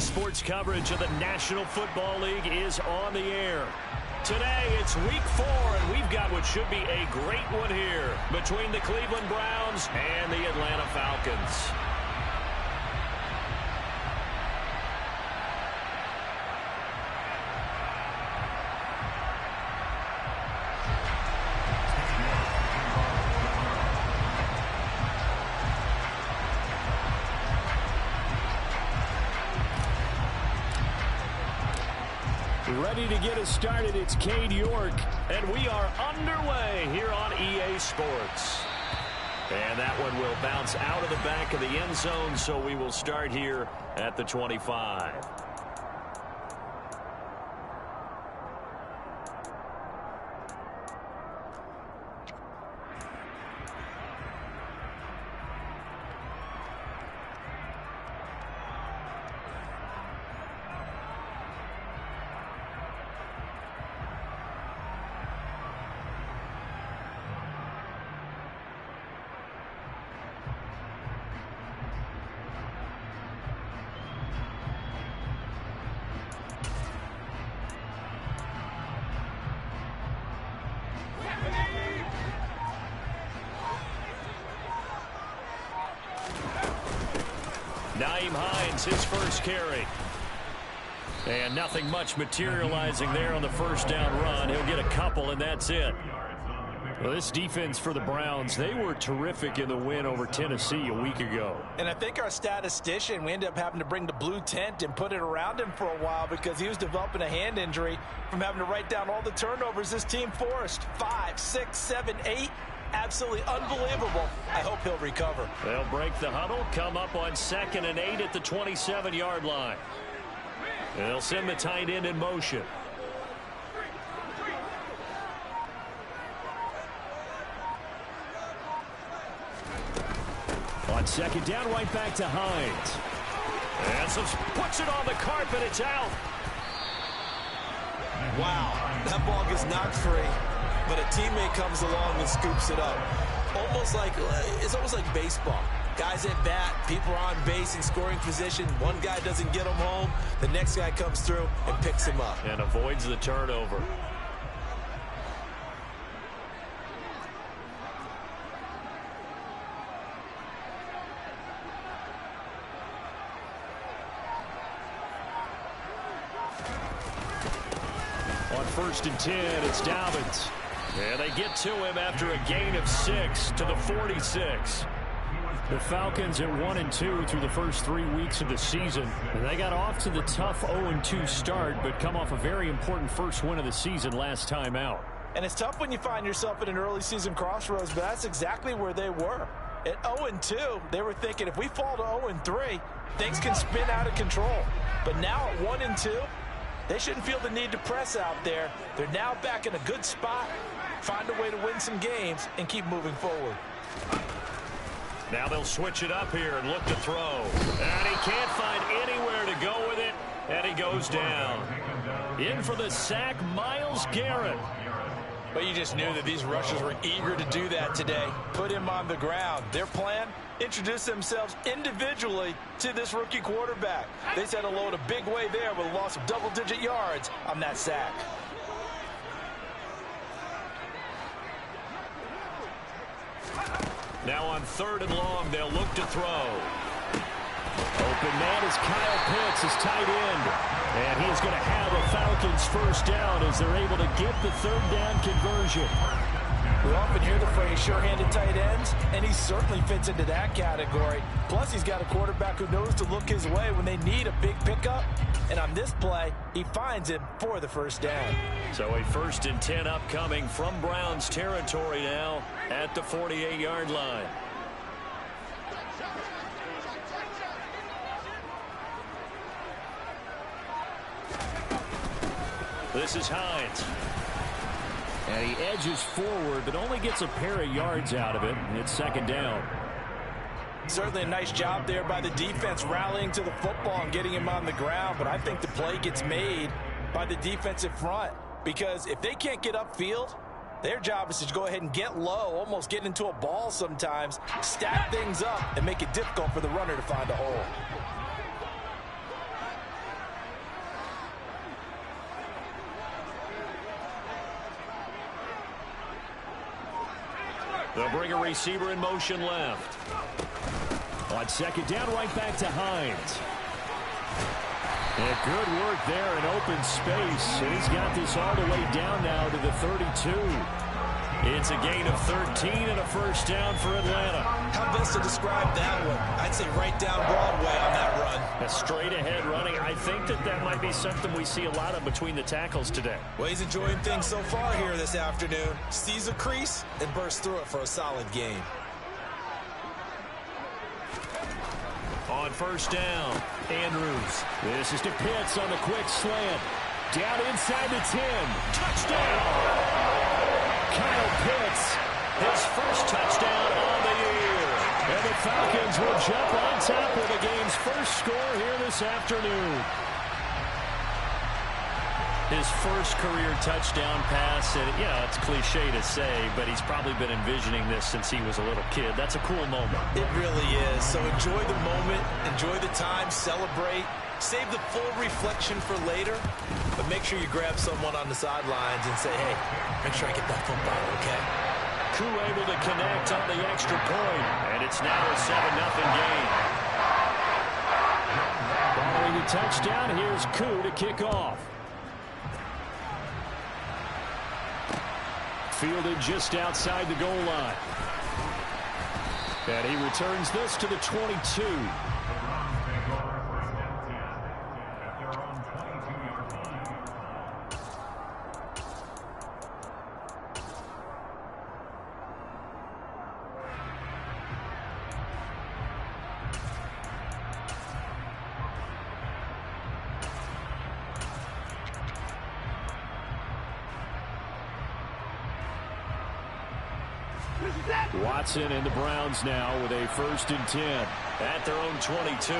Sports coverage of the National Football League is on the air. Today, it's Week 4, and we've got what should be a great one here between the Cleveland Browns and the Atlanta Falcons. Ready to get us started, it's Cade York, and we are underway here on EA Sports. And that one will bounce out of the back of the end zone, so we will start here at the 25. His first carry. And nothing much materializing there on the first down run. He'll get a couple, and that's it. Well, this defense for the Browns, they were terrific in the win over Tennessee a week ago. And I think our statistician, we ended up having to bring the blue tent and put it around him for a while because he was developing a hand injury from having to write down all the turnovers this team forced. 5, 6, 7, 8. Absolutely unbelievable. I hope he'll recover. They'll break the huddle, come up on 2nd and 8 at the 27-yard line. They'll send the tight end in motion. On 2nd down, right back to Hines. And so puts it on the carpet. It's out. Wow, that ball gets knocked free. But a teammate comes along and scoops it up. It's almost like baseball. Guys at bat, people are on base in scoring position. One guy doesn't get him home. The next guy comes through and picks him up. And avoids the turnover. On 1st and 10, it's Dobbins. And they get to him after a gain of 6 to the 46. The Falcons at 1-2 through the first 3 weeks of the season. And they got off to the tough 0-2 start, but come off a very important first win of the season last time out. And it's tough when you find yourself at an early season crossroads, but that's exactly where they were. At 0-2, they were thinking if we fall to 0-3, things can spin out of control. But now at 1-2, they shouldn't feel the need to press out there. They're now back in a good spot. Find a way to win some games and keep moving forward. Now they'll switch it up here and look to throw. And he can't find anywhere to go with it. And he goes down. In for the sack, Myles Garrett. But you just knew that these rushers were eager to do that today. Put him on the ground. Their plan? Introduce themselves individually to this rookie quarterback. They set a load a big way there with a loss of double-digit yards on that sack. Now on 3rd and long, they'll look to throw. Open man is Kyle Pitts, his tight end. And he is going to have a Falcons first down as they're able to get the 3rd down conversion. We often hear the phrase sure-handed tight ends, and he certainly fits into that category. Plus, he's got a quarterback who knows to look his way when they need a big pickup. And on this play, he finds him for the first down. So a 1st and 10 upcoming from Browns territory now at the 48-yard line. This is Hines. And he edges forward, but only gets a pair of yards out of it. And it's 2nd down. Certainly a nice job there by the defense rallying to the football and getting him on the ground. But I think the play gets made by the defensive front. Because if they can't get upfield, their job is to go ahead and get low, almost get into a ball sometimes, stack things up, and make it difficult for the runner to find a hole. They'll bring a receiver in motion left. On second down, right back to Hines. And good work there in open space. And he's got this all the way down now to the 32. It's a gain of 13 and a first down for Atlanta. How best to describe that one? I'd say right down Broadway on that run. A straight-ahead running. I think that might be something we see a lot of between the tackles today. Well, he's enjoying things so far here this afternoon. Sees a crease and bursts through it for a solid gain. On first down, Andrews. This is to Pitts on the quick slant. Down inside the 10. Touchdown! Kyle Pitts, his first touchdown on the year. And the Falcons will jump on top of the game's first score here this afternoon. His first career touchdown pass, and it's cliche to say, but he's probably been envisioning this since he was a little kid. That's a cool moment. It really is. So enjoy the moment, enjoy the time, celebrate. Save the full reflection for later, but make sure you grab someone on the sidelines and say, hey, make sure I get that football, okay? Koo able to connect on the extra point, and it's now a 7-0 game. Following the touchdown, here's Koo to kick off. Fielded just outside the goal line. And he returns this to the 22. Watson and the Browns now with a 1st and 10 at their own 22.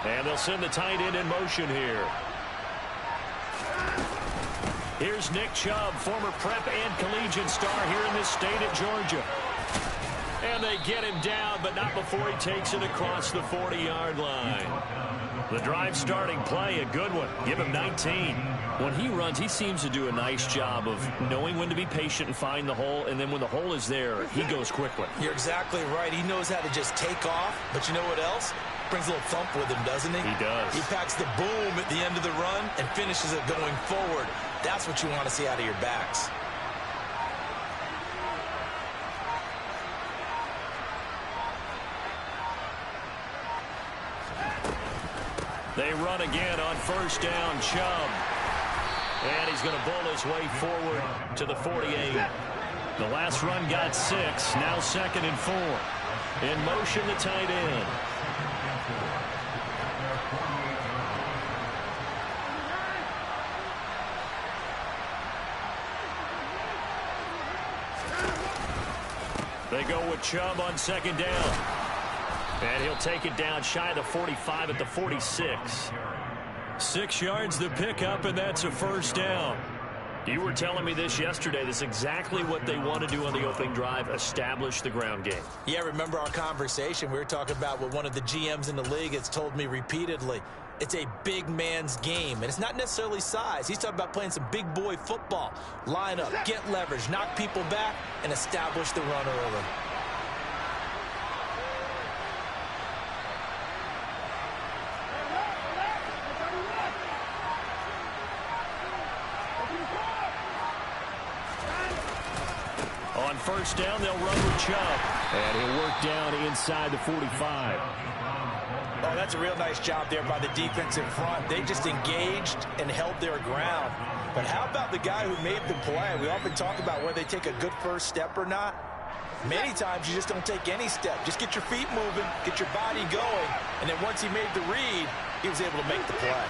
And they'll send the tight end in motion here. Here's Nick Chubb, former prep and collegiate star here in this state at Georgia. And they get him down, but not before he takes it across the 40-yard line. The drive starting play, a good one. Give him 19. When he runs, he seems to do a nice job of knowing when to be patient and find the hole, and then when the hole is there, he goes quickly. You're exactly right. He knows how to just take off, but you know what else? Brings a little thump with him, doesn't he? He does. He packs the boom at the end of the run and finishes it going forward. That's what you want to see out of your backs. They run again on first down, Chubb. And he's going to bowl his way forward to the 48. The last run got 6, now 2nd and 4. In motion, the tight end. They go with Chubb on 2nd down. And he'll take it down shy of the 45 at the 46. 6 yards the pickup, and that's a first down. You were telling me this yesterday. This is exactly what they want to do on the opening drive, establish the ground game. Yeah, remember our conversation? We were talking about what one of the GMs in the league has told me repeatedly. It's a big man's game, and it's not necessarily size. He's talking about playing some big boy football. Line up, get leverage, knock people back, and establish the run early. On first down, they'll run with Chubb. And he'll work down inside the 45. Oh, that's a real nice job there by the defensive front. They just engaged and held their ground. But how about the guy who made the play? We often talk about whether they take a good first step or not. Many times you just don't take any step. Just get your feet moving, get your body going, and then once he made the read, he was able to make the play.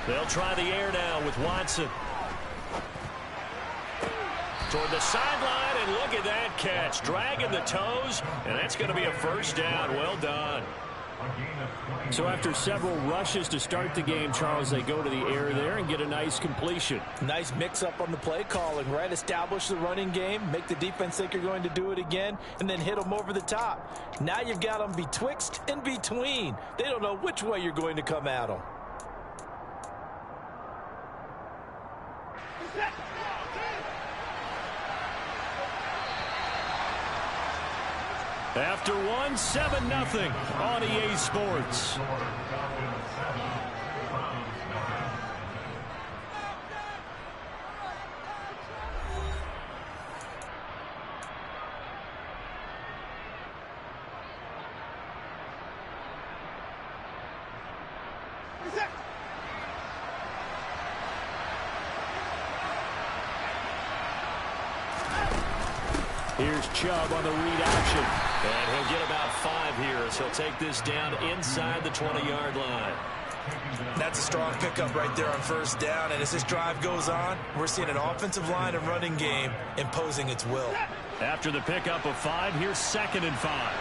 They'll try the air now with Watson. Toward the sideline, and look at that catch. Dragging the toes, and that's going to be a first down. Well done. So after several rushes to start the game, Charles, they go to the air there and get a nice completion. Nice mix-up on the play calling, right? Establish the running game, make the defense think you're going to do it again, and then hit them over the top. Now you've got them betwixt and between. They don't know which way you're going to come at them. After one, 7-0 on EA Sports. Here's Chubb on the read action. And he'll get about 5 here as he'll take this down inside the 20-yard line. That's a strong pickup right there on first down. And as this drive goes on, we're seeing an offensive line and running game imposing its will. After the pickup of 5, here's 2nd and 5.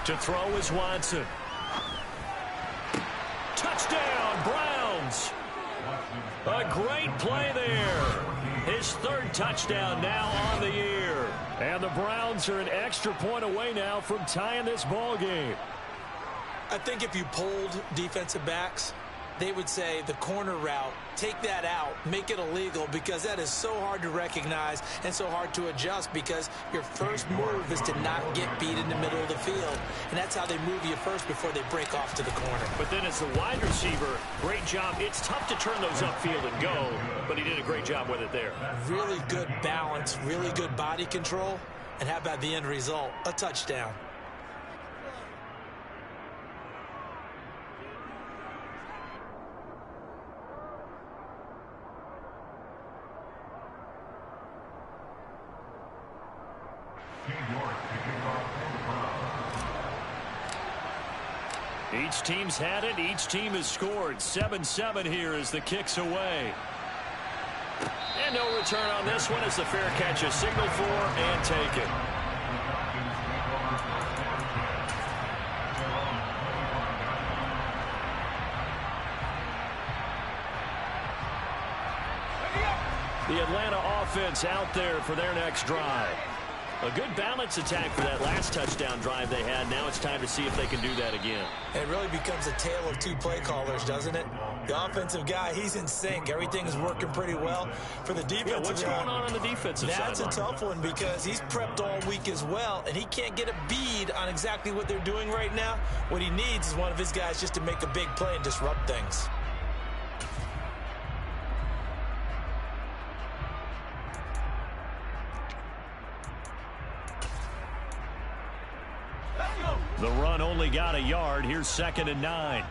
To throw is Watson. Touchdown, Browns. A great play there. His 3rd touchdown now on the year. And the Browns are an extra point away now from tying this ball game. I think if you polled defensive backs, they would say the corner route, take that out, make it illegal, because that is so hard to recognize and so hard to adjust, because your first move is to not get beat in the middle of the field. And that's how they move you first before they break off to the corner. But then as the wide receiver, great job. It's tough to turn those upfield and go, but he did a great job with it there. Really good balance, really good body control. And how about the end result? A touchdown. Each team's had it. Each team has scored. 7-7 here as the kick's away. And no return on this one as the fair catch is signaled for and taken. The Atlanta offense out there for their next drive. A good balance attack for that last touchdown drive they had. Now it's time to see if they can do that again. It really becomes a tale of 2 play callers, doesn't it? The offensive guy, he's in sync. Everything is working pretty well. For the defensive guy, what's going on the defensive side? That's a tough one because he's prepped all week as well, and he can't get a bead on exactly what they're doing right now. What he needs is one of his guys just to make a big play and disrupt things. The run only got a yard. Here's 2nd and 9.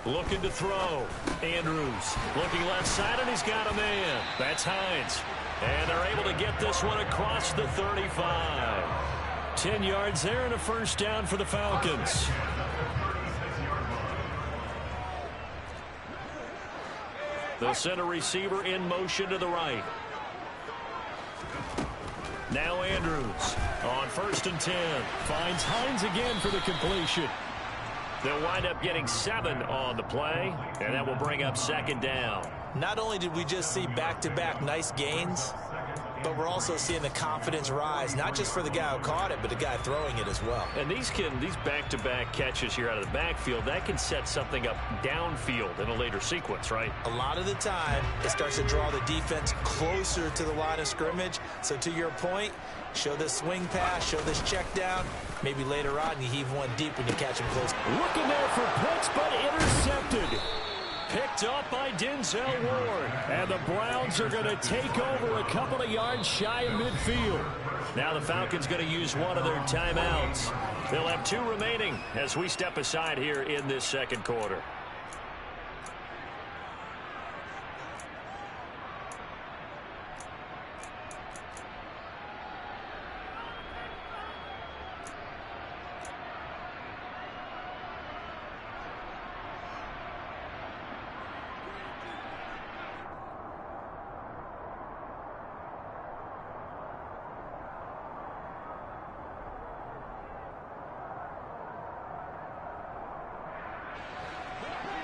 Looking to throw. Andrews looking left side, and he's got a man. That's Hines. And they're able to get this one across the 35. 10 yards there and a first down for the Falcons. The center receiver in motion to the right. Now Andrews on 1st and 10. Finds Hines again for the completion. They'll wind up getting 7 on the play, and that will bring up 2nd down. Not only did we just see back-to-back nice gains, but we're also seeing the confidence rise, not just for the guy who caught it, but the guy throwing it as well. And these back-to-back catches here out of the backfield, that can set something up downfield in a later sequence, right? A lot of the time, it starts to draw the defense closer to the line of scrimmage. So to your point, show this swing pass, show this check down. Maybe later on, you heave one deep when you catch him close. Looking there for Pitts, but intercepted. Picked up by Denzel Ward. And the Browns are going to take over a couple of yards shy of midfield. Now the Falcons going to use one of their timeouts. They'll have 2 remaining as we step aside here in this 2nd quarter.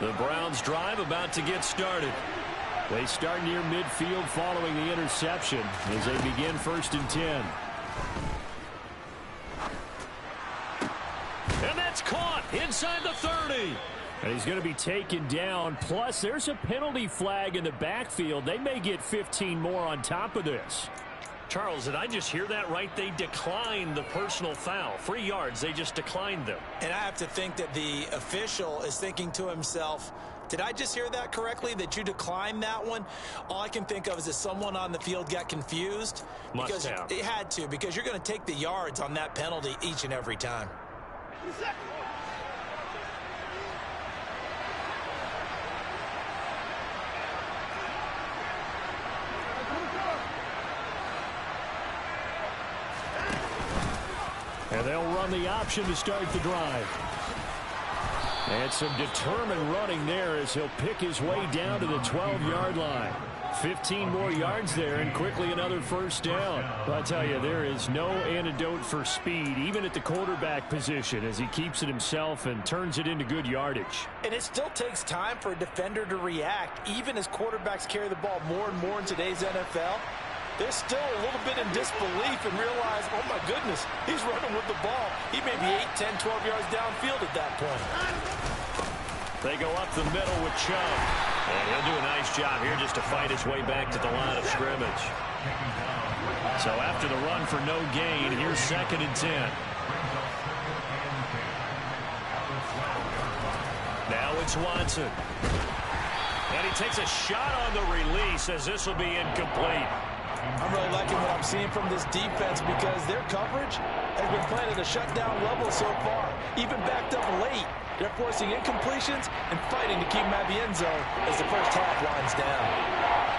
The Browns drive about to get started. They start near midfield following the interception as they begin 1st and 10. And that's caught inside the 30. And he's going to be taken down. Plus, there's a penalty flag in the backfield. They may get 15 more on top of this. Charles, did I just hear that right? They declined the personal foul. 3 yards, they just declined them. And I have to think that the official is thinking to himself, did I just hear that correctly, that you declined that one? All I can think of is that someone on the field got confused. Must have. It had to, because you're going to take the yards on that penalty each and every time. And they'll run the option to start the drive. And some determined running there as he'll pick his way down to the 12-yard line. 15 more yards there and quickly another 1st down. But I tell you, there is no antidote for speed, even at the quarterback position, as he keeps it himself and turns it into good yardage. And it still takes time for a defender to react, even as quarterbacks carry the ball more and more in today's NFL. They're still a little bit in disbelief and realize, oh, my goodness, he's running with the ball. He may be 8, 10, 12 yards downfield at that point. They go up the middle with Chubb. And he'll do a nice job here just to fight his way back to the line of scrimmage. So after the run for no gain, here's 2nd and 10. Now it's Watson. And he takes a shot on the release as this will be incomplete. I'm really liking what I'm seeing from this defense because their coverage has been playing at a shutdown level so far. Even backed up late, they're forcing incompletions and fighting to keep them out of the end zone as the first half winds down.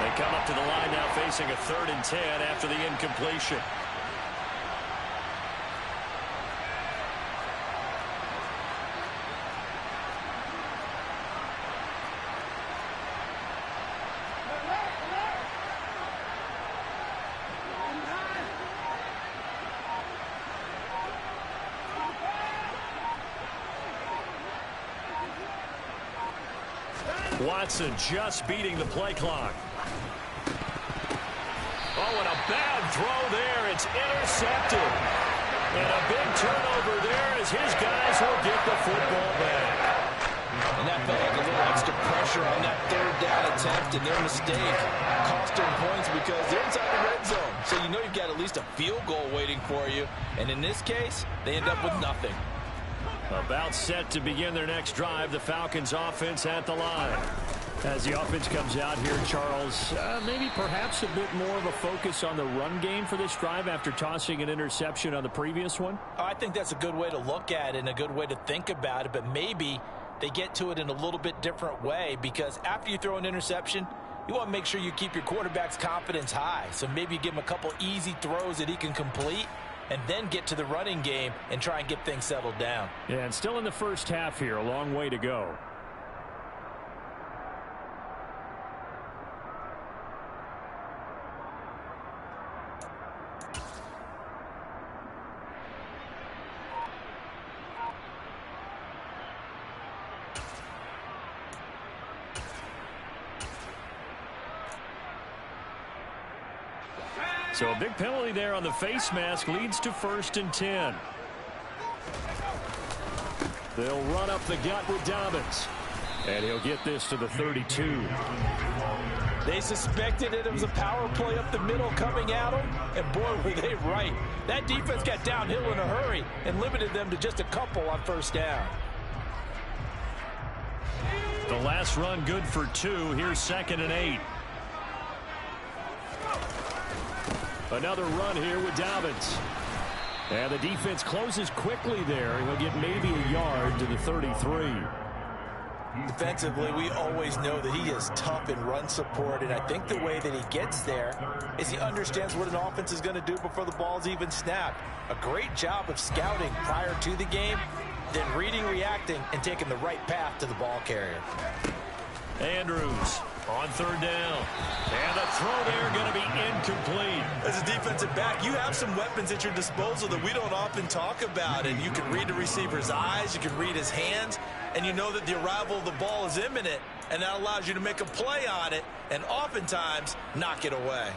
They come up to the line now facing a 3rd and 10 after the incompletion. Watson just beating the play clock. Oh, and a bad throw there. It's intercepted. And a big turnover there as his guys will get the football back. And that felt like a little extra pressure on that 3rd down attempt, and their mistake cost them points because they're inside the red zone. So you know you've got at least a field goal waiting for you. And in this case, they end up with nothing. About set to begin their next drive, the Falcons offense at the line. As the offense comes out here, Charles, maybe perhaps a bit more of a focus on the run game for this drive after tossing an interception on the previous one? I think that's a good way to look at it and a good way to think about it, but maybe they get to it in a little bit different way because after you throw an interception, you want to make sure you keep your quarterback's confidence high. So maybe you give him a couple easy throws that he can complete and then get to the running game and try and get things settled down. Yeah, and still in the first half here, a long way to go. So a big penalty there on the face mask leads to 1st and 10. They'll run up the gut with Dobbins. And he'll get this to the 32. They suspected it was a power play up the middle coming at them, and boy, were they right. That defense got downhill in a hurry and limited them to just a couple on 1st down. The last run good for 2. Here's 2nd and 8. Another run here with Dobbins. And the defense closes quickly there. He'll get maybe a yard to the 33. Defensively, we always know that he is tough in run support, and I think the way that he gets there is he understands what an offense is going to do before the ball's even snapped. A great job of scouting prior to the game, then reading, reacting, and taking the right path to the ball carrier. Andrews on third down. And the throw there going to be incomplete. As a defensive back, you have some weapons at your disposal that we don't often talk about. And you can read the receiver's eyes, you can read his hands, and you know that the arrival of the ball is imminent. And that allows you to make a play on it and oftentimes knock it away.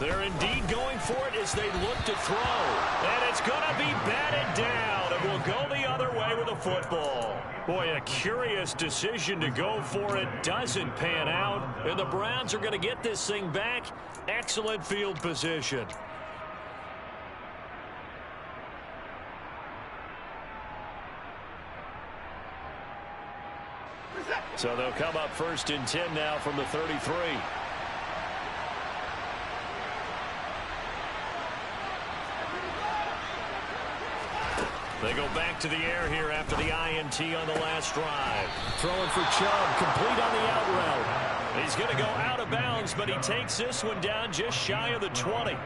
They're indeed going for it as they look to throw. And it's going to be batted down. And will go the other way with the football. Boy, a curious decision to go for it. Doesn't pan out. And the Browns are going to get this thing back. Excellent field position. So they'll come up 1st and 10 now from the 33. They go back to the air here after the INT on the last drive. Throwing for Chubb, complete on the out route. He's going to go out of bounds, but he takes this one down just shy of the 20.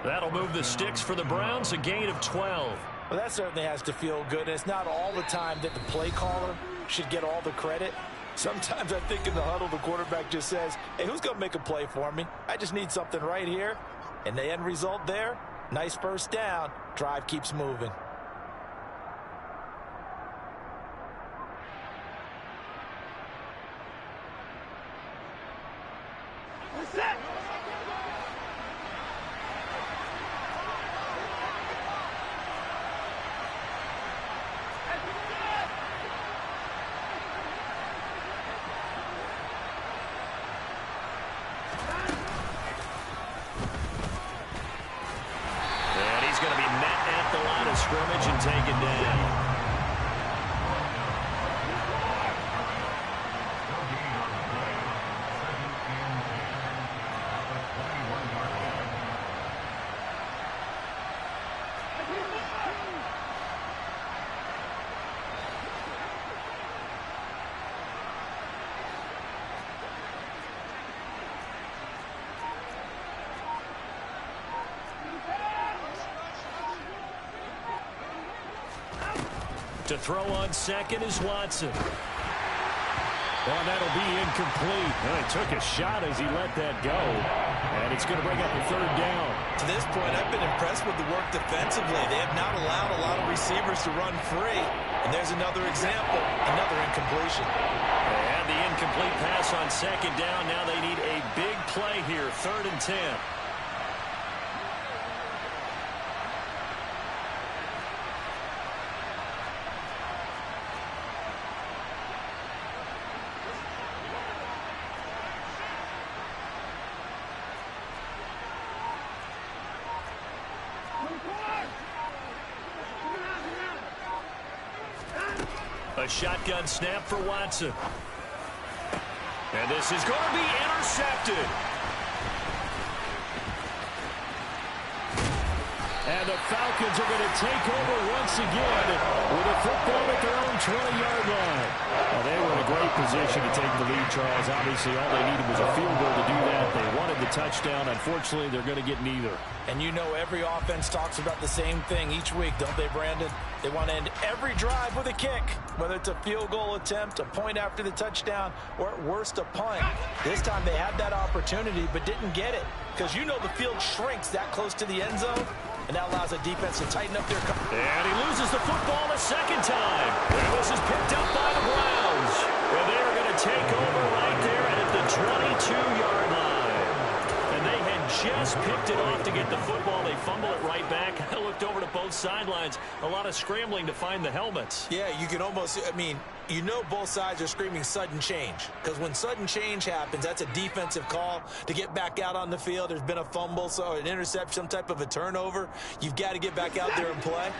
That'll move the sticks for the Browns, a gain of 12. Well, that certainly has to feel good. And it's not all the time that the play caller should get all the credit. Sometimes I think in the huddle, the quarterback just says, hey, who's going to make a play for me? I just need something right here. And the end result there, nice first down. Drive keeps moving. Scrimmage and taken down. To throw on second is Watson. Well, that'll be incomplete. Well, he took a shot as he let that go. And it's going to bring up a third down. To this point, I've been impressed with the work defensively. They have not allowed a lot of receivers to run free. And there's another example, another incompletion. And the incomplete pass on second down. Now they need a big play here, 3rd and 10. A shotgun snap for Watson. And this is going to be intercepted. And the Falcons are going to take over once again with a football at their own 20-yard line. Well, they were in a great position to take the lead, Charles. Obviously, all they needed was a field goal to do that. They wanted the touchdown. Unfortunately, they're going to get neither. And you know every offense talks about the same thing each week, don't they, Brandon? They want to end every drive with a kick, whether it's a field goal attempt, a point after the touchdown, or at worst a punt. This time they had that opportunity but didn't get it because you know the field shrinks that close to the end zone, and that allows a defense to tighten up their coverage. And he loses the football a second time. And this is picked up by the Browns. And they're going to take over right there at the 22-yard line. And they had just picked it off to get the football. They fumble it right back. I looked over to both sidelines. A lot of scrambling to find the helmets. Yeah, you can almost, I mean, you know both sides are screaming sudden change. Because when sudden change happens, that's a defensive call to get back out on the field. There's been a fumble, so an interception, some type of a turnover. You've got to get back out there and play.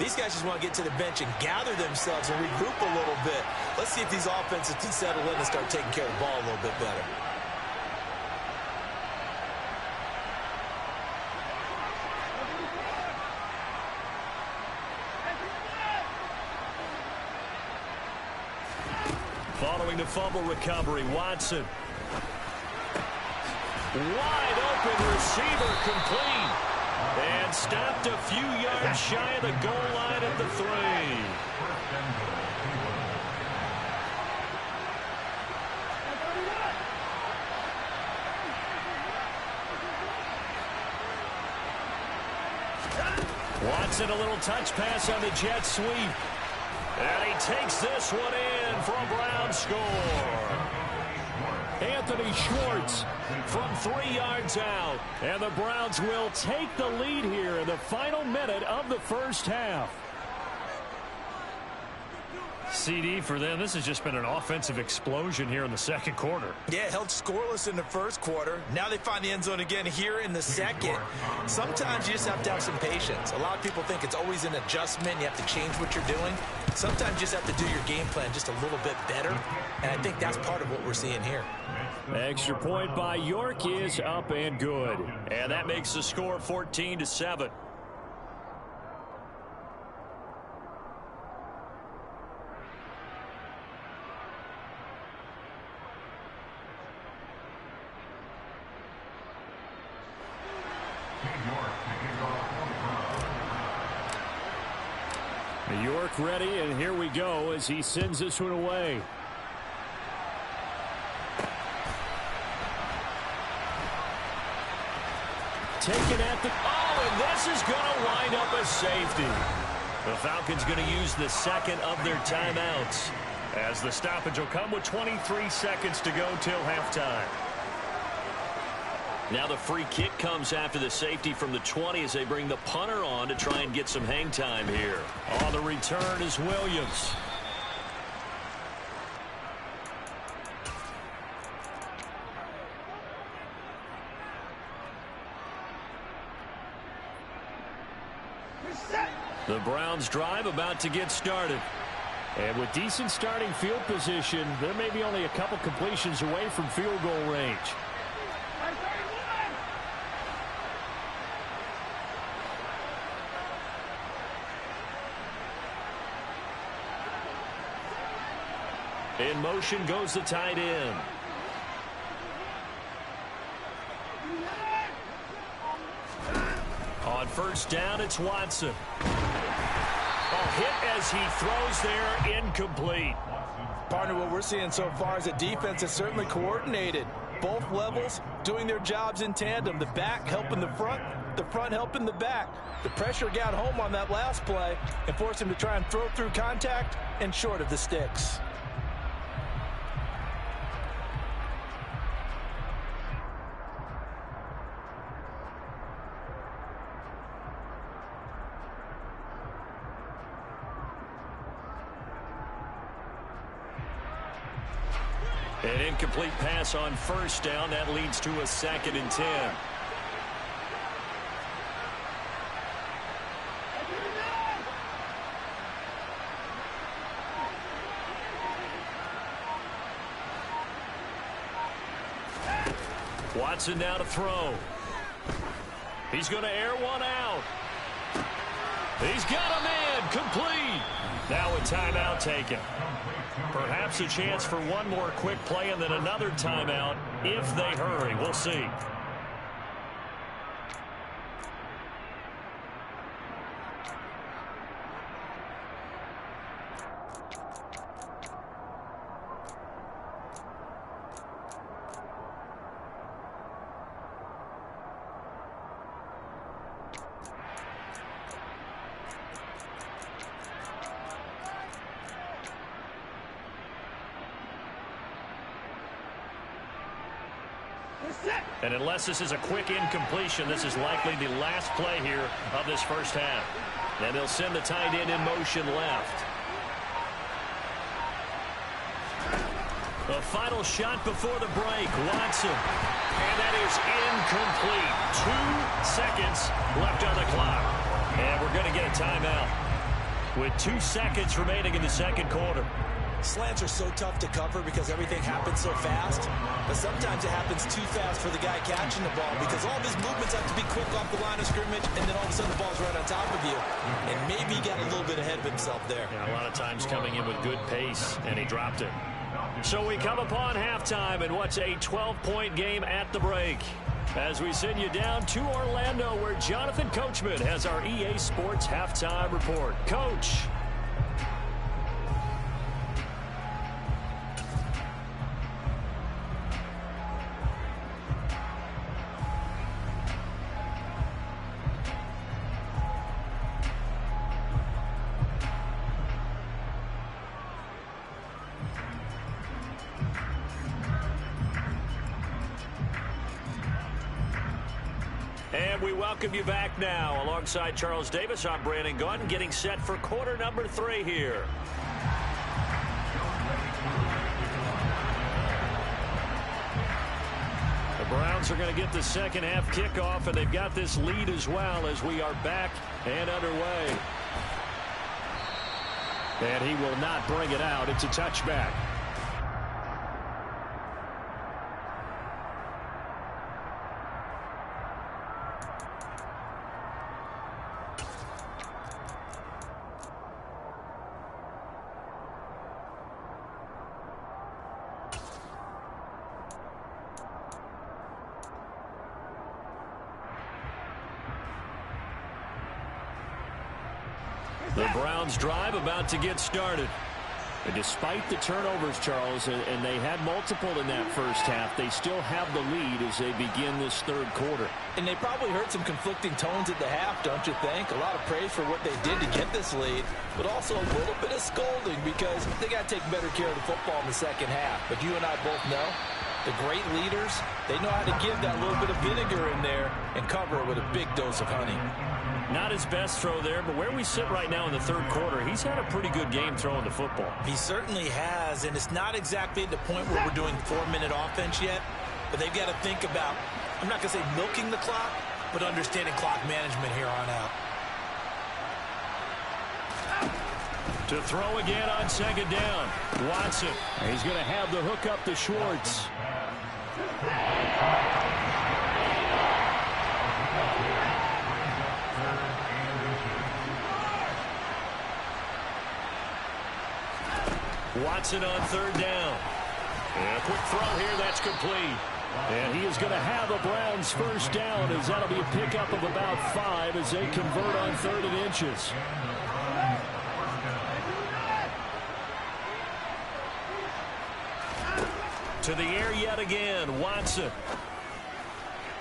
These guys just want to get to the bench and gather themselves and regroup a little bit. Let's see if these offenses can settle in and start taking care of the ball a little bit better. Following the fumble recovery, Watson. Wide open receiver complete. And stopped a few yards shy of the goal line at the 3. Watson, a little touch pass on the jet sweep. And he takes this one in for a Brown score. Anthony Schwartz from 3 yards out. And the Browns will take the lead here in the final minute of the first half. CD for them, this has just been an offensive explosion here in the second quarter. Yeah, held scoreless in the first quarter. Now they find the end zone again here in the second. Sometimes you just have to have some patience. A lot of people think it's always an adjustment. You have to change what you're doing. Sometimes you just have to do your game plan just a little bit better. And I think that's part of what we're seeing here. Extra point by York is up and good. And that makes the score 14-7. York ready, and here we go as he sends this one away. Taken at the... Oh, and this is going to wind up a safety. The Falcons going to use the second of their timeouts, as the stoppage will come with 23 seconds to go till halftime. Now the free kick comes after the safety from the 20 as they bring the punter on to try and get some hang time here. On the return is Williams. The Browns drive about to get started. And with decent starting field position, there may be only a couple completions away from field goal range. In motion goes the tight end. On first down, it's Watson. A hit as he throws there, incomplete. Partner, what we're seeing so far is a defense that's certainly coordinated. Both levels doing their jobs in tandem. The back helping the front helping the back. The pressure got home on that last play and forced him to try and throw through contact and short of the sticks. An incomplete pass on first down. That leads to a 2nd and 10. Watson now to throw. He's going to air one out. He's got a man complete. Now a timeout taken. Perhaps a chance for one more quick play and then another timeout if they hurry. We'll see. And unless this is a quick incompletion, this is likely the last play here of this first half. And they'll send the tight end in motion left. The final shot before the break, Watson. And that is incomplete. 2 seconds left on the clock. And we're going to get a timeout with 2 seconds remaining in the second quarter. Slants are so tough to cover because everything happens so fast. But sometimes it happens too fast for the guy catching the ball because all of his movements have to be quick off the line of scrimmage, and then all of a sudden the ball's right on top of you. And maybe he got a little bit ahead of himself there. Yeah, a lot of times coming in with good pace, and he dropped it. So we come upon halftime in what's a 12-point game at the break. As we send you down to Orlando, where Jonathan Coachman has our EA Sports Halftime Report. Coach. And we welcome you back now. Alongside Charles Davis, I'm Brandon Gaudin, getting set for quarter number 3 here. The Browns are going to get the second half kickoff, and they've got this lead as well as we are back and underway. And he will not bring it out. It's a touchback. The Browns drive about to get started. And despite the turnovers, Charles, and they had multiple in that first half, they still have the lead as they begin this third quarter. And they probably heard some conflicting tones at the half, don't you think? A lot of praise for what they did to get this lead, but also a little bit of scolding because they got to take better care of the football in the second half. But you and I both know the great leaders, they know how to give that little bit of vinegar in there and cover it with a big dose of honey. Not his best throw there, but where we sit right now in the third quarter, he's had a pretty good game throwing the football. He certainly has, and it's not exactly at the point where we're doing 4-minute offense yet, but they've got to think about, I'm not going to say milking the clock, but understanding clock management here on out. To throw again on second down. Watson. He's going to have the hook up to Schwartz. Watson on third down. And a quick throw here, that's complete. And he is going to have the Browns first down, as that'll be a pickup of about 5 as they convert on 3rd and inches. To the air yet again, Watson.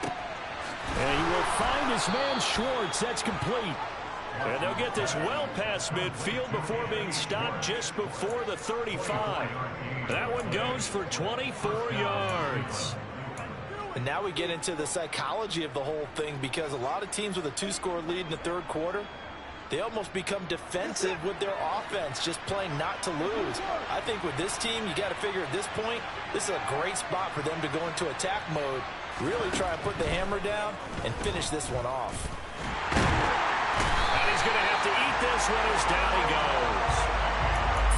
And he will find his man Schwartz. That's complete. And they'll get this well past midfield before being stopped just before the 35. That one goes for 24 yards. And now we get into the psychology of the whole thing, because a lot of teams with a 2-score lead in the third quarter, they almost become defensive with their offense, just playing not to lose. I think with this team, you got to figure at this point, this is a great spot for them to go into attack mode, really try and put the hammer down and finish this one off. And he's going to have to eat this one as down he goes.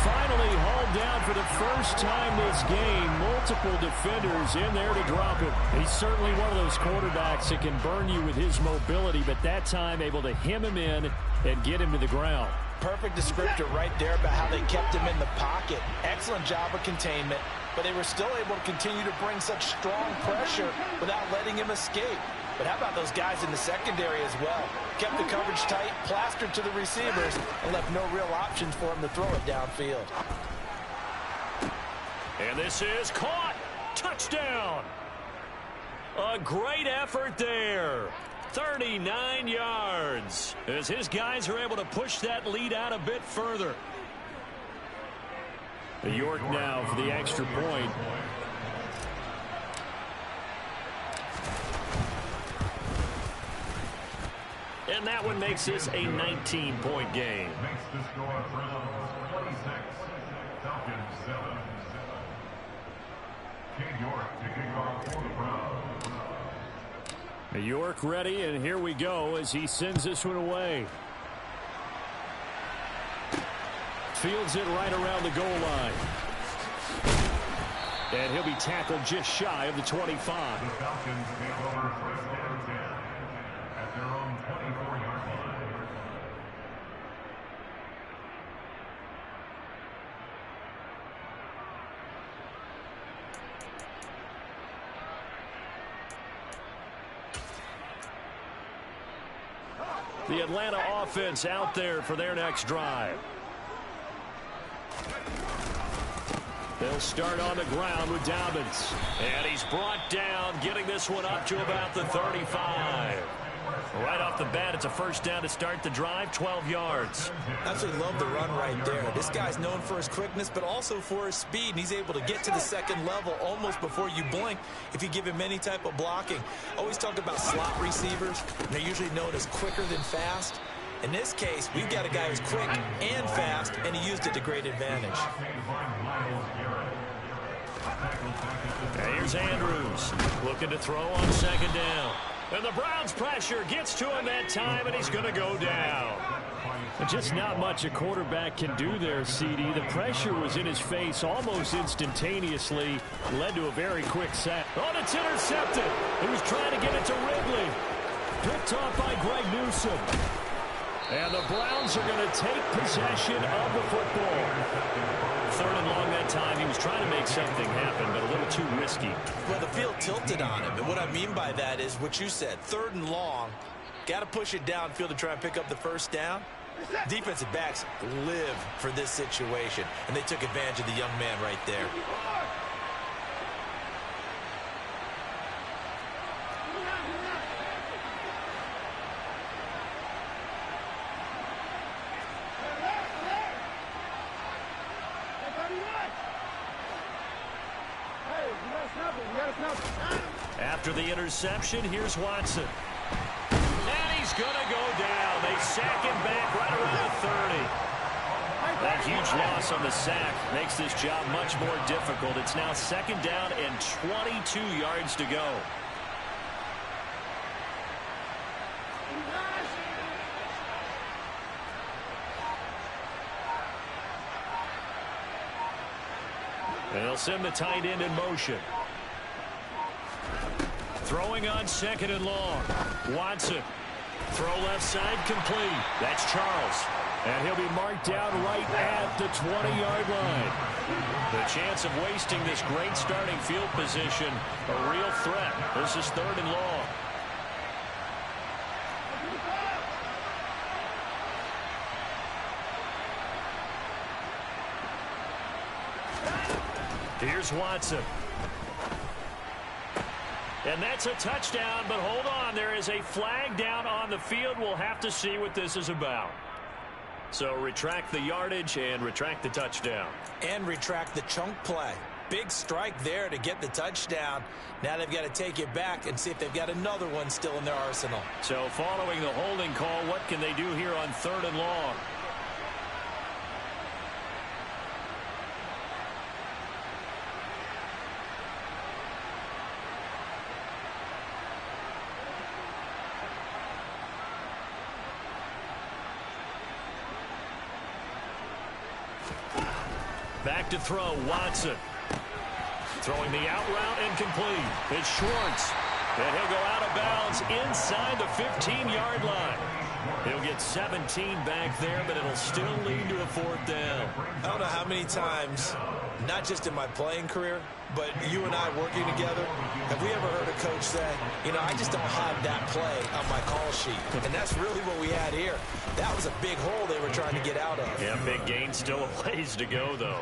Finally hauled down for the first time this game. Multiple defenders in there to drop him. He's certainly one of those quarterbacks that can burn you with his mobility, but that time able to hem him in and get him to the ground. Perfect descriptor right there about how they kept him in the pocket. Excellent job of containment, but they were still able to continue to bring such strong pressure without letting him escape. But how about those guys in the secondary as well? Kept the coverage tight, plastered to the receivers, and left no real options for him to throw it downfield. And this is caught. Touchdown. A great effort there. 39 yards as his guys are able to push that lead out a bit further. York now for the extra point. And that one makes this a 19-point game. Makes the score Browns 26, Falcons 7. King York to kick off for the Browns. York ready, and here we go as he sends this one away. Fields it right around the goal line. And he'll be tackled just shy of the 25. The Falcons take over first and 10 at their own 24-yard line. The Atlanta offense out there for their next drive. They'll start on the ground with Dobbins. And he's brought down, getting this one up to about the 35. Right off the bat, it's a first down to start the drive, 12 yards. Absolutely love the run right there. This guy's known for his quickness, but also for his speed. And he's able to get to the second level almost before you blink if you give him any type of blocking. Always talk about slot receivers. They're usually known as quicker than fast. In this case, we've got a guy who's quick and fast, and he used it to great advantage. Here's Andrews looking to throw on second down. And the Browns' pressure gets to him that time, and he's going to go down. Just not much a quarterback can do there, CD. The pressure was in his face almost instantaneously. Led to a very quick sack. Oh, it's intercepted. He was trying to get it to Ridley. Picked off by Greg Newsome. And the Browns are going to take possession of the football. Third and long that time. He was trying to make something happen, but a little too risky. Well, the field tilted on him. And what I mean by that is what you said. Third and long. Got to push it downfield to try and pick up the first down. Defensive backs live for this situation. And they took advantage of the young man right there. After the interception, here's Watson. And he's going to go down. They sack him back right around the 30. That huge loss on the sack makes this job much more difficult. It's now second down and 22 yards to go. And they'll send the tight end in motion. Throwing on second and long. Watson. Throw left side complete. That's Charles. And he'll be marked down right at the 20-yard line. The chance of wasting this great starting field position, a real threat. This is third and long. Here's Watson. And that's a touchdown, but hold on. There is a flag down on the field. We'll have to see what this is about. So retract the yardage and retract the touchdown. And retract the chunk play. Big strike there to get the touchdown. Now they've got to take it back and see if they've got another one still in their arsenal. So following the holding call, what can they do here on third and long? Back to throw, Watson. Throwing the out route and complete. It's Schwartz. And he'll go out of bounds inside the 15-yard line. He'll get 17 back there, but it'll still lead to a fourth down. I don't know how many times, not just in my playing career, but you and I working together, have we ever heard a coach say, you know, I just don't have that play on my call sheet. And that's really what we had here. That was a big hole they were trying to get out of. Yeah, big gain, still a ways to go, though.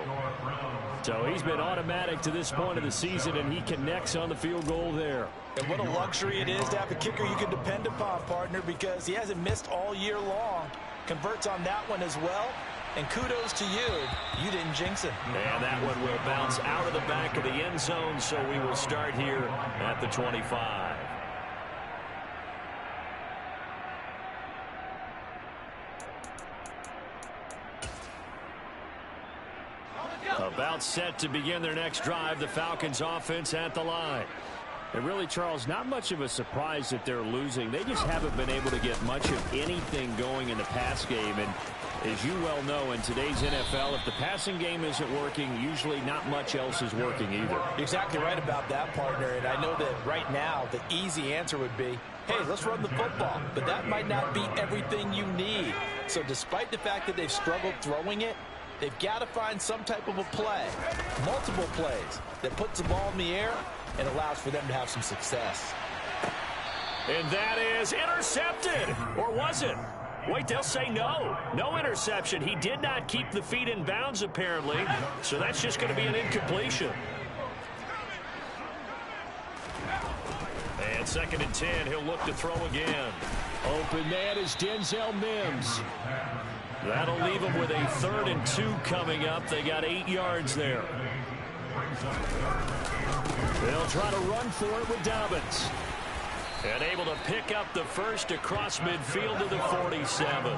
So he's been automatic to this point of the season, and he connects on the field goal there. And what a luxury it is to have a kicker you can depend upon, partner, because he hasn't missed all year long. Converts on that one as well. And kudos to you. You didn't jinx it. And that one will bounce out of the back of the end zone, so we will start here at the 25. About set to begin their next drive, the Falcons offense at the line. And really, Charles, not much of a surprise that they're losing. They just haven't been able to get much of anything going in the pass game. And as you well know, in today's NFL, if the passing game isn't working, usually not much else is working either. Exactly right about that, partner. And I know that right now the easy answer would be, hey, let's run the football. But that might not be everything you need. So despite the fact that they've struggled throwing it, they've got to find some type of a play, multiple plays, that puts the ball in the air and allows for them to have some success. And that is intercepted. Or was it? Wait, they'll say no. No interception. He did not keep the feet in bounds, apparently. So that's just going to be an incompletion. And 2nd and 10, he'll look to throw again. Open man is Denzel Mims. That'll leave him with a 3rd and 2 coming up. They got 8 yards there. They'll try to run for it with Dobbins. And able to pick up the first across midfield to the 47.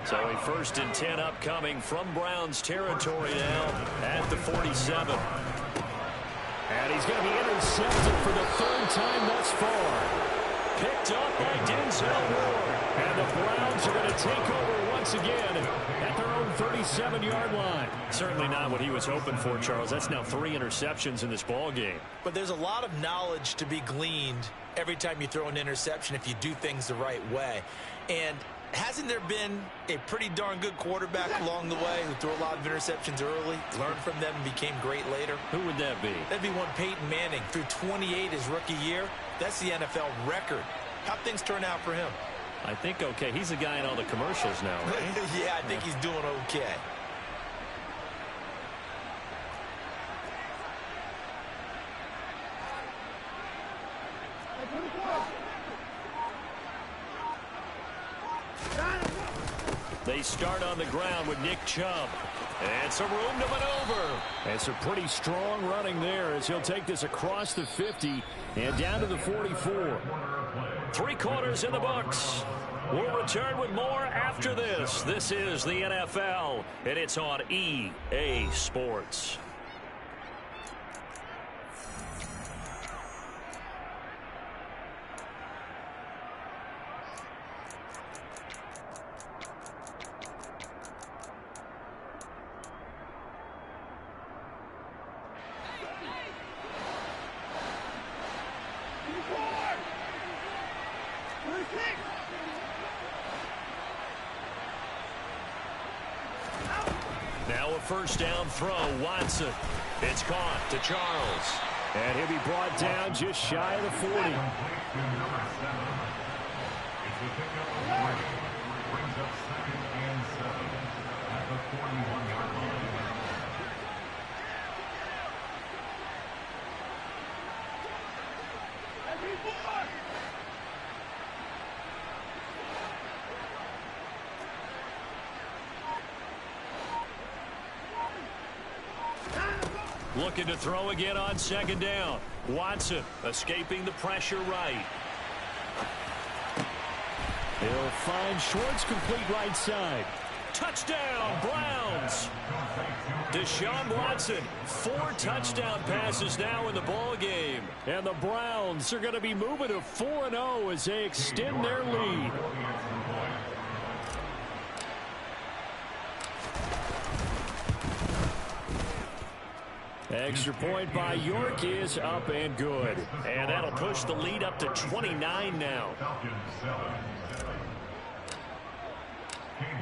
So a 1st and 10 upcoming from Browns territory now at the 47. And he's going to be intercepted for the 3rd time thus far. Picked up by Denzel Ward. And the Browns are going to take over once again at their own 37-yard line. Certainly not what he was hoping for, Charles. That's now 3 interceptions in this ball game. But there's a lot of knowledge to be gleaned every time you throw an interception if you do things the right way. And hasn't there been a pretty darn good quarterback along the way who threw a lot of interceptions early, learned from them, and became great later? Who would that be? That'd be one Peyton Manning. Threw 28 his rookie year. That's the NFL record. How'd things turn out for him? I think okay. He's the guy in all the commercials now, right? Yeah, I think he's doing okay. They start on the ground with Nick Chubb. And some room to maneuver. And some pretty strong running there as he'll take this across the 50 and down to the 44. 3 quarters in the books. We'll return with more after this. This is the NFL, and it's on EA Sports. Now a 1st down throw, Watson. It's caught to Charles. And he'll be brought down just shy of the 40. Brings up 2nd and 7 at the 41-yard line. Looking to throw again on 2nd down. Watson escaping the pressure right. He'll find Schwartz, complete right side. Touchdown, Browns. Deshaun Watson, 4 touchdown passes now in the ball game. And the Browns are going to be moving to 4-0 as they extend their lead. Extra point by York is up and good. And that'll push the lead up to 29 now.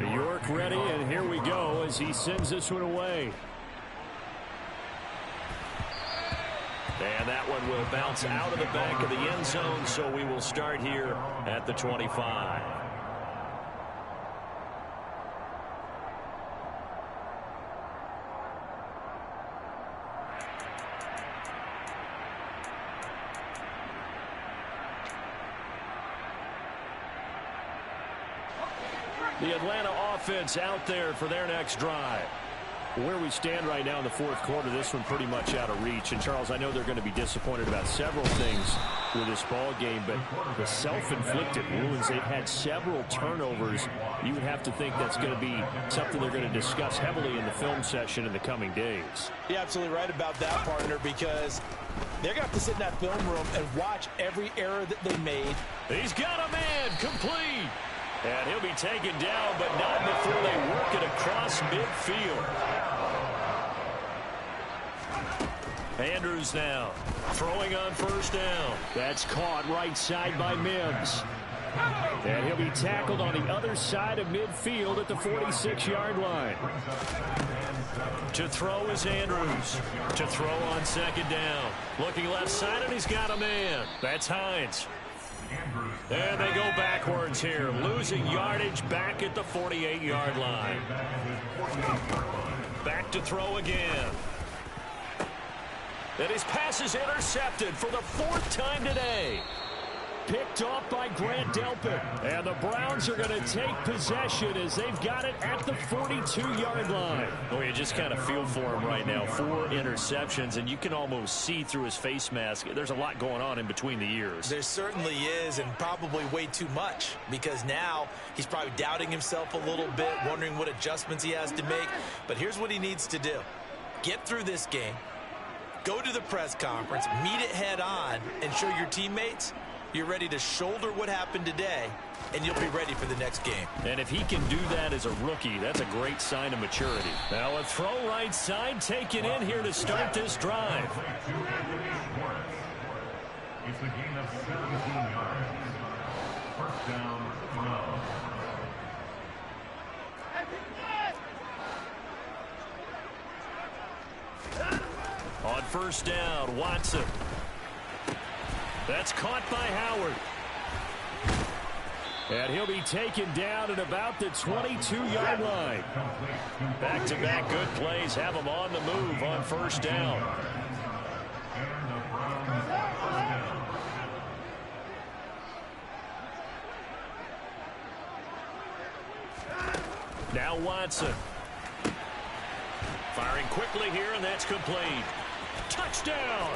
York ready, and here we go as he sends this one away. And that one will bounce out of the back of the end zone, so we will start here at the 25. The Atlanta offense out there for their next drive. Where we stand right now in the 4th quarter, this one pretty much out of reach. And, Charles, I know they're going to be disappointed about several things with this ball game, but the self-inflicted wounds, they've had several turnovers. You would have to think that's going to be something they're going to discuss heavily in the film session in the coming days. You're absolutely right about that, partner, because they're going to have to sit in that film room and watch every error that they made. He's got a man, complete. And he'll be taken down, but not before they work it across midfield. Andrews now throwing on 1st down. That's caught right side by Mims. And he'll be tackled on the other side of midfield at the 46-yard line. To throw is Andrews. To throw on 2nd down. Looking left side, and he's got a man. That's Hines. And they go backwards here, losing yardage back at the 48-yard line. Back to throw again. And his pass is intercepted for the 4th time today. Picked off by Grant Delpit. And the Browns are going to take possession as they've got it at the 42-yard line. Oh, you just kind of feel for him right now. 4 interceptions, and you can almost see through his face mask. There's a lot going on in between the ears. There certainly is, and probably way too much, because now he's probably doubting himself a little bit, wondering what adjustments he has to make. But here's what he needs to do. Get through this game, go to the press conference, meet it head on, and show your teammates you're ready to shoulder what happened today, and you'll be ready for the next game. And if he can do that as a rookie, that's a great sign of maturity. Now a throw right side taken in here to start this drive. It's a gain of 17 yards. First down, 12. On first down, Watson. That's caught by Howard. And he'll be taken down at about the 22-yard line. Back-to-back good plays have him on the move on first down. Now Watson. Firing quickly here, and that's complete. Touchdown!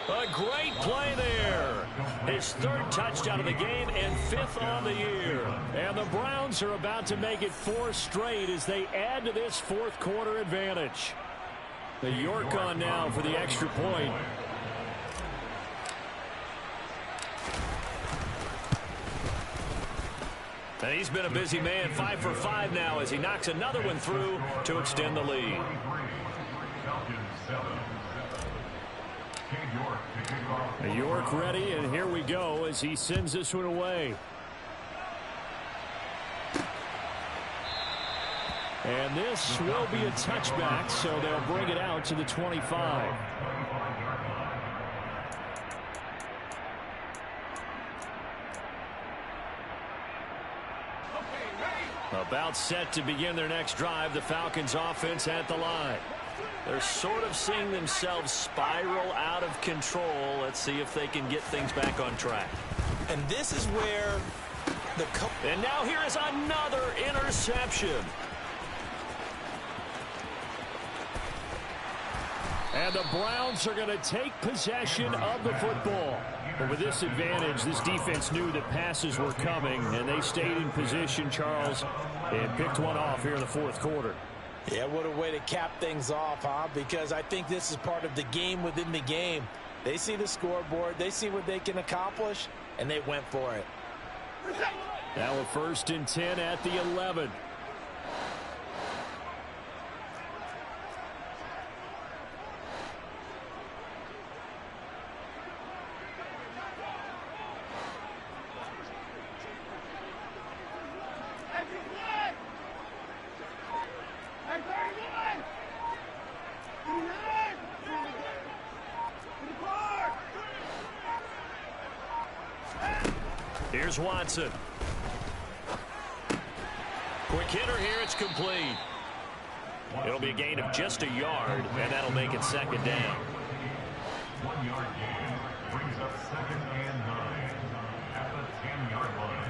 A great play there. His 3rd touchdown of the game and 5th on the year. And the Browns are about to make it 4 straight as they add to this 4th quarter advantage. The York on now for the extra point. And he's been a busy man, 5 for 5 now as he knocks another one through to extend the lead. York ready, and here we go as he sends this one away. And this will be a touchback, so they'll bring it out to the 25. About set to begin their next drive, the Falcons offense at the line. They're sort of seeing themselves spiral out of control. Let's see if they can get things back on track. And this is where the... And now here is another interception. And the Browns are going to take possession of the football. But with this advantage, this defense knew that passes were coming, and they stayed in position, Charles, and picked one off here in the 4th quarter. Yeah, what a way to cap things off, huh? Because I think this is part of the game within the game. They see the scoreboard, they see what they can accomplish, and they went for it. Now a 1st and 10 at the 11. Here's Watson. Quick hitter here. It's complete. It'll be a gain of just a yard, and that'll make it 2nd down. 1 yard gain brings up 2nd and 9 at the 10-yard line.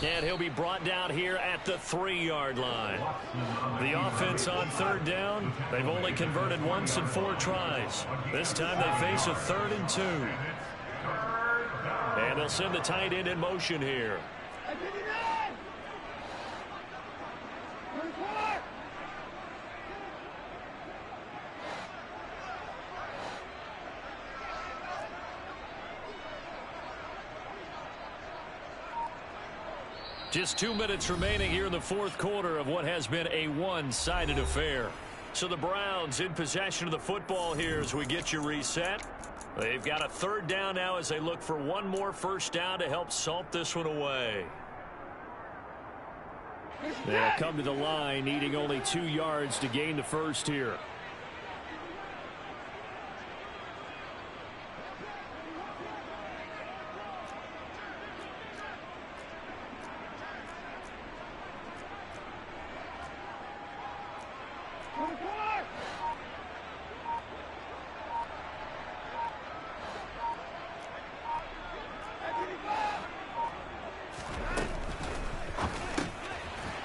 And he'll be brought down here at the 3-yard line. The offense on 3rd down, they've only converted once in 4 tries. This time they face a 3rd and 2. And they'll send the tight end in motion here. Just 2 minutes remaining here in the 4th quarter of what has been a one-sided affair. So the Browns in possession of the football here as we get you reset. They've got a third down now as they look for one more first down to help salt this one away. They'll come to the line, needing only 2 yards to gain the first here.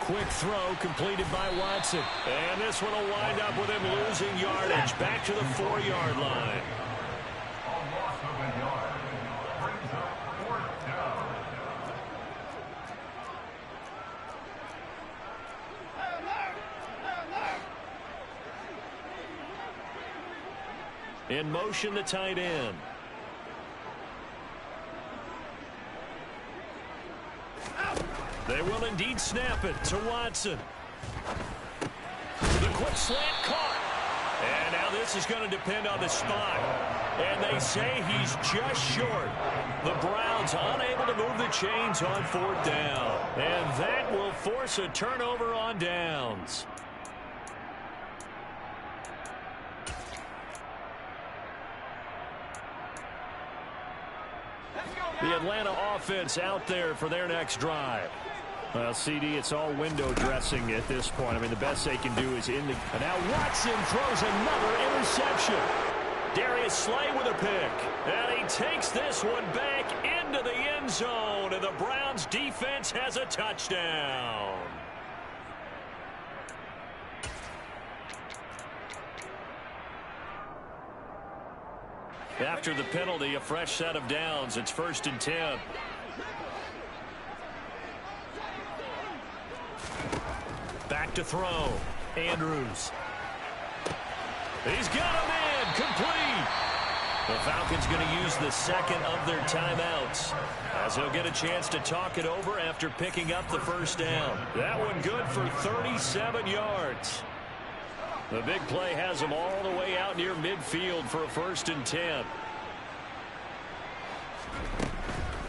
Quick throw completed by Watson. And this one will wind up with him losing yardage back to the 4-yard line. A loss of a yard. Brings up 4th down. In motion, the tight end. They will indeed snap it to Watson. The quick slant caught. And now this is going to depend on the spot. And they say he's just short. The Browns unable to move the chains on 4th down. And that will force a turnover on downs. The Atlanta offense out there for their next drive. Well, CD, it's all window dressing at this point. I mean, the best they can do is in the... And now Watson throws another interception. Darius Slay with a pick. And he takes this one back into the end zone. And the Browns defense has a touchdown. After the penalty, a fresh set of downs. It's 1st and 10. Back to throw. Andrews. He's got him in. Complete. The Falcons going to use the second of their timeouts, as he'll get a chance to talk it over after picking up the first down. That one good for 37 yards. The big play has him all the way out near midfield for a 1st and 10.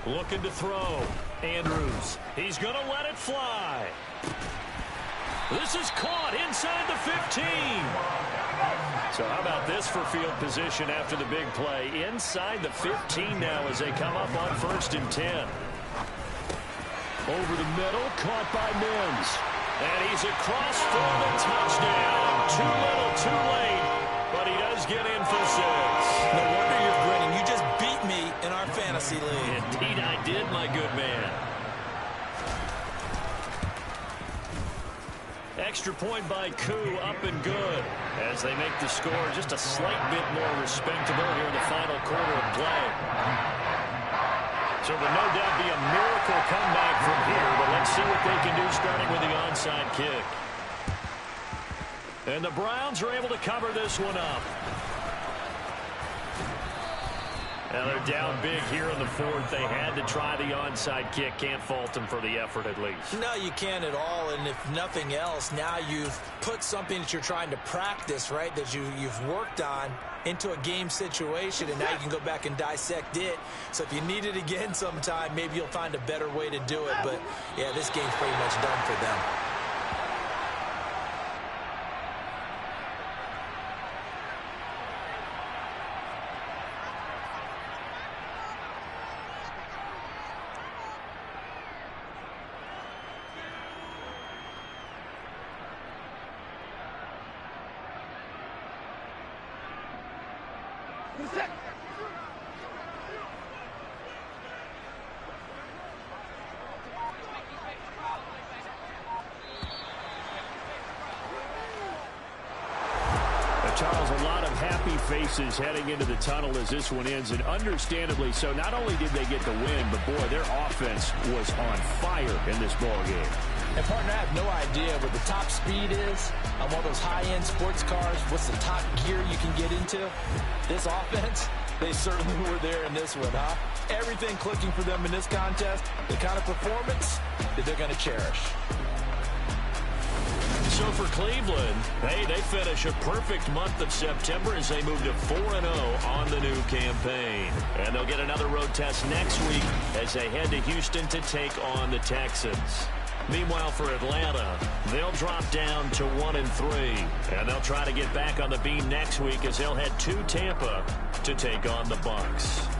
Looking to throw. Andrews. He's going to let it fly. This is caught inside the 15. So how about this for field position after the big play? Inside the 15 now as they come up on 1st and 10. Over the middle, caught by Mims. And he's across for the touchdown. Too little, too late. But he does get in for 6. No wonder you're grinning. You just beat me in our fantasy league. Indeed I did, my good man. Extra point by Koo, up and good, as they make the score just a slight bit more respectable here in the final quarter of play. So there'll no doubt be a miracle comeback from here, but let's see what they can do starting with the onside kick. And the Browns are able to cover this one up. Now they're down big here in the 4th. They had to try the onside kick. Can't fault them for the effort at least. No, you can't at all. And if nothing else, now you've put something that you're trying to practice, right, that you've worked on into a game situation, and now you can go back and dissect it. So if you need it again sometime, maybe you'll find a better way to do it. But, yeah, this game's pretty much done for them. Charles, a lot of happy faces heading into the tunnel as this one ends, and understandably so. Not only did they get the win, but, boy, their offense was on fire in this ballgame. And, partner, I have no idea what the top speed is on one of those high-end sports cars. What's the top gear you can get into? This offense, they certainly were there in this one, huh? Everything clicking for them in this contest, the kind of performance that they're going to cherish. So for Cleveland, hey, they finish a perfect month of September as they move to 4-0 on the new campaign. And they'll get another road test next week as they head to Houston to take on the Texans. Meanwhile, for Atlanta, they'll drop down to 1-3. And they'll try to get back on the beam next week as they'll head to Tampa to take on the Bucs.